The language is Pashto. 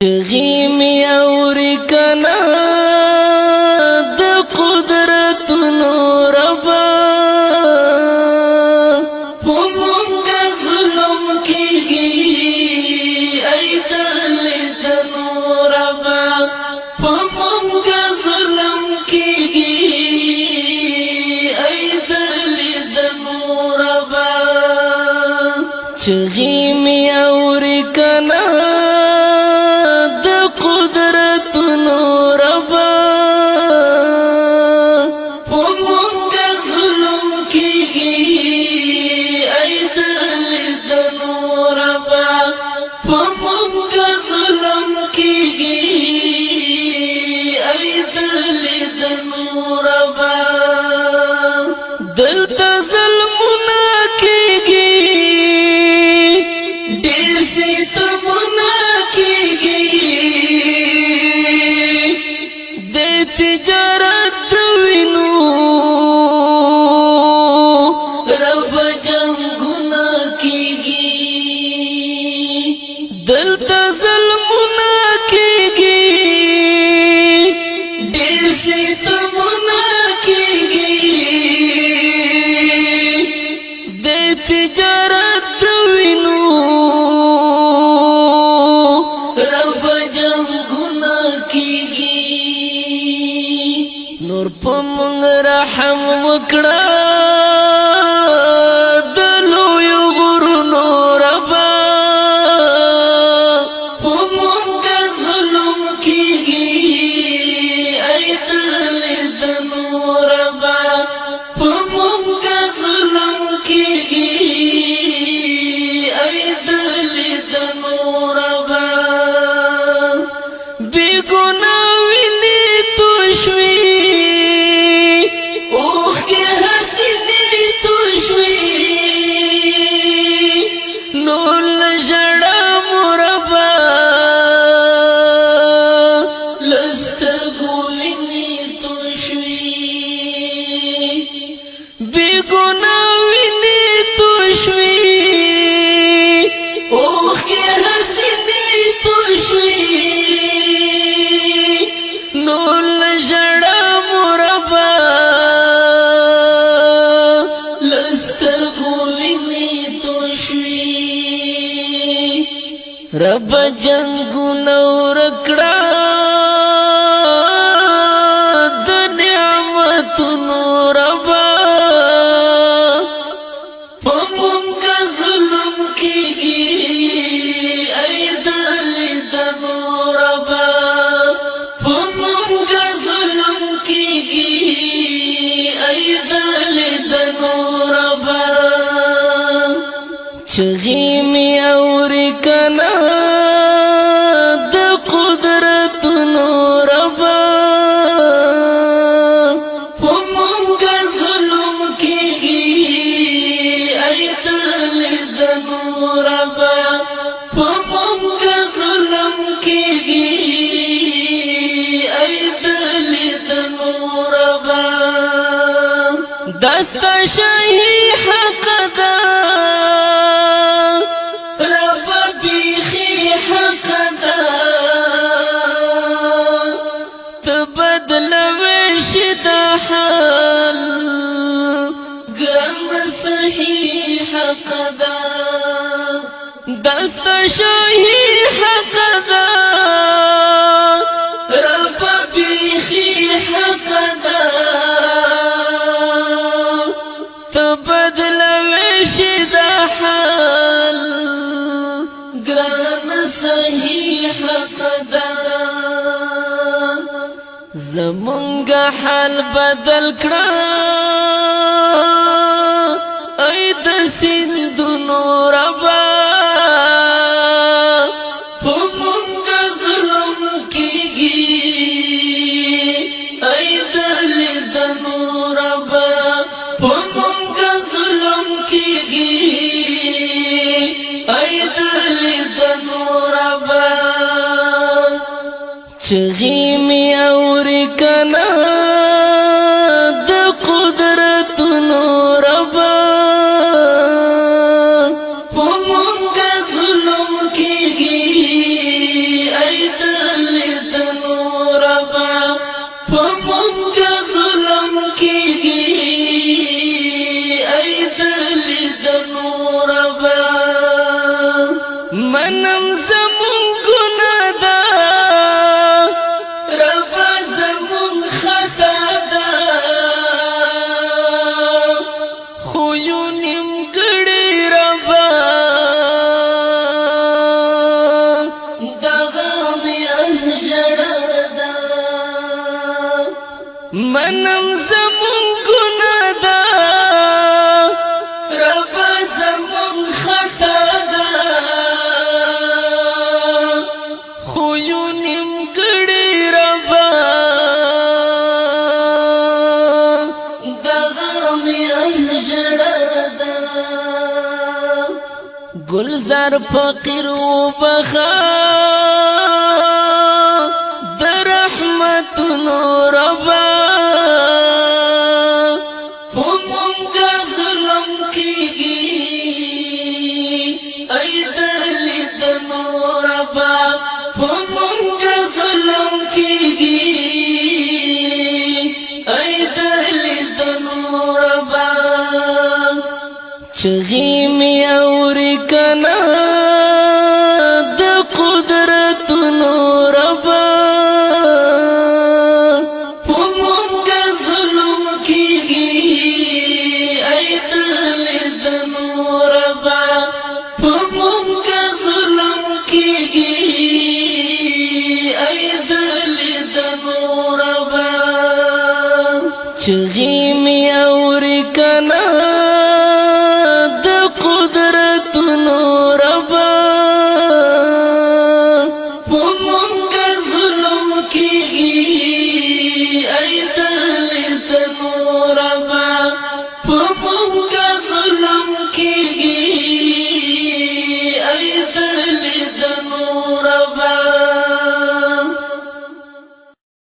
غیمی اوری کنا د قدرت نوربا پمونگا ظلم کیگی ایدل د نوربا پمونگا ظلم کیگی ایدل د نوربا غیمی اوری کنا دلتا ظلمنا کیگی دیر ستمنا کیگی دے تجارت وینو رب جنگنا کیگی دلتا ظلمنا کیگی دیر ستمنا تجارت وینو رب جنگنا کیگی نور پمنگ رحم وکڑا دلو یو غرونو ربا پمنگ ظلم کیگی ایدل دنو ربا پمنگ ظلم کیگی رب جنگنا ورکڑا د نعمتونو ربا پمونگا ظلم کیگی ایدل دنو ربا پمونگا ظلم کیگی ایدل دنو ربا غیمی اوری کنا د قدرت نوربا پمونگا ظلم کیگی ایدل د نوربا پمونگا ظلم کیگی ایدل د نوربا دستا شاہی حق دا حال گرم صحیح حق دا دست شاہی حق دا رب بیخی حق دا تبدل ویش دا حال گرم صحیح حق دا زمونگا حال بدل کړه ای د سیندونو ربا پمونگا ظلم کیگی ای دل دنو ربا پمونگا ظلم کیگی ای دل دنو ربا غیمی اوری کنا د قدرت نوربا پمونگا ظلم کیگی پمونگا ظلم کیگی ایدلی دنو ربا منم زمون گناہ دا ربا زمون خطا دا خویو نیمگڑی ربا دغامی احجڑا دا منم زمون گناہ دا ربا زمون خطا دا خویو نیمگڑی ربا دغامی احجڑا دا گلزار فقیر و بخا در رحمت ربا همونگا ظلم کیگی ایدلی دنو ربا همونگا ظلم کیگی ایدلی دنو ربا چغی می اوری کنا د قدرت نو ربا پمونگا ظلم کیگی ایدلی دنو ربا پمونگا ظلم کیگی ایدلی دنو ربا چغی می اوری کنا قدرت نو ربا پمونگا ظلم کیگی